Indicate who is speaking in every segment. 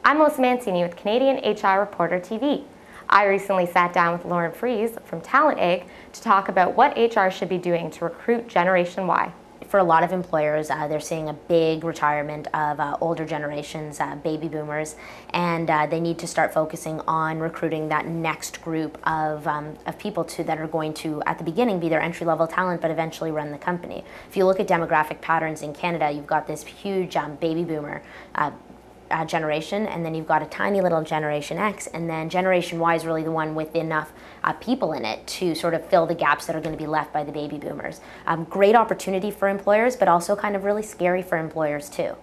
Speaker 1: I'm Melissa Mancini with Canadian HR Reporter TV. I recently sat down with Friese from TalentEgg to talk about what HR should be doing to recruit Generation Y.
Speaker 2: For a lot of employers, they're seeing a big retirement of older generations, baby boomers, and they need to start focusing on recruiting that next group of people that are going to, at the beginning, be their entry-level talent, but eventually run the company. If you look at demographic patterns in Canada, you've got this huge baby boomer generation, and then you've got a tiny little Generation X, and then Generation Y is really the one with enough people in it to sort of fill the gaps that are going to be left by the baby boomers. Great opportunity for employers, but also kind of really scary for employers too.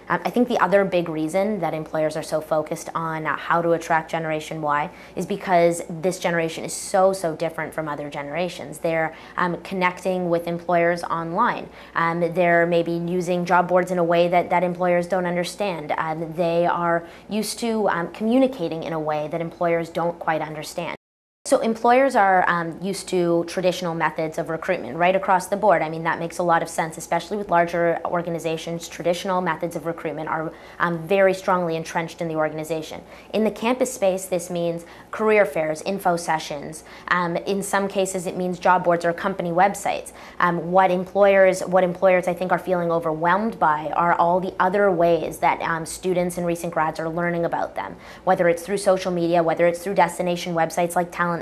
Speaker 2: I think the other big reason that employers are so focused on how to attract Generation Y is because this generation is so different from other generations. They're connecting with employers online. They're maybe using job boards in a way that employers don't understand. They are used to communicating in a way that employers don't quite understand. So employers are used to traditional methods of recruitment right across the board. I mean, that makes a lot of sense, especially with larger organizations. Traditional methods of recruitment are very strongly entrenched in the organization. In the campus space, this means career fairs, info sessions. In some cases, it means job boards or company websites. What employers I think are feeling overwhelmed by are all the other ways that students and recent grads are learning about them, whether it's through social media, whether it's through destination websites like TalentEgg,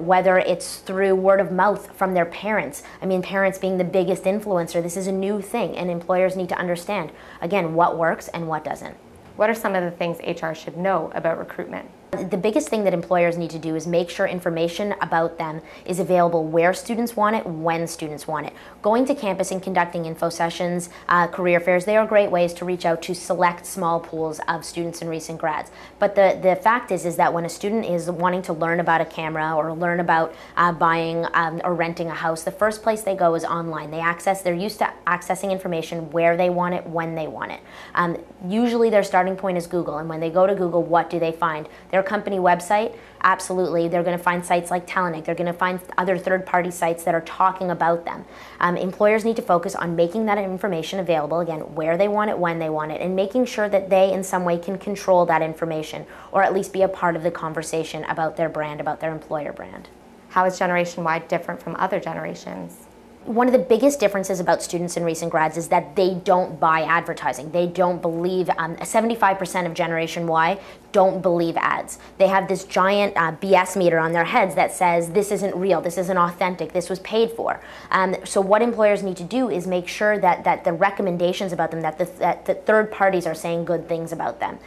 Speaker 2: whether it's through word of mouth from their parents. I mean, parents being the biggest influencer, this is a new thing, and employers need to understand, again, what works and what doesn't.
Speaker 1: What are some of the things HR should know about recruitment?
Speaker 2: The biggest thing that employers need to do is make sure information about them is available where students want it, when students want it. Going to campus and conducting info sessions, career fairs, they are great ways to reach out to select small pools of students and recent grads. But the fact is that when a student is wanting to learn about a camera or learn about buying or renting a house, the first place they go is online. They're used to accessing information where they want it, when they want it. Usually their starting point is Google, and when they go to Google, what do they find? Their company website, absolutely. They're going to find sites like TalentEgg. They're going to find other third-party sites that are talking about them. Employers need to focus on making that information available, again, where they want it, when they want it, and making sure that they in some way can control that information, or at least be a part of the conversation about their brand, about their employer brand.
Speaker 1: How is Generation Y different from other generations?
Speaker 2: One of the biggest differences about students and recent grads is that they don't buy advertising. They don't believe, 75% of Generation Y don't believe ads. They have this giant BS meter on their heads that says this isn't real, this isn't authentic, this was paid for. So what employers need to do is make sure that the recommendations about them, that the third parties are saying good things about them.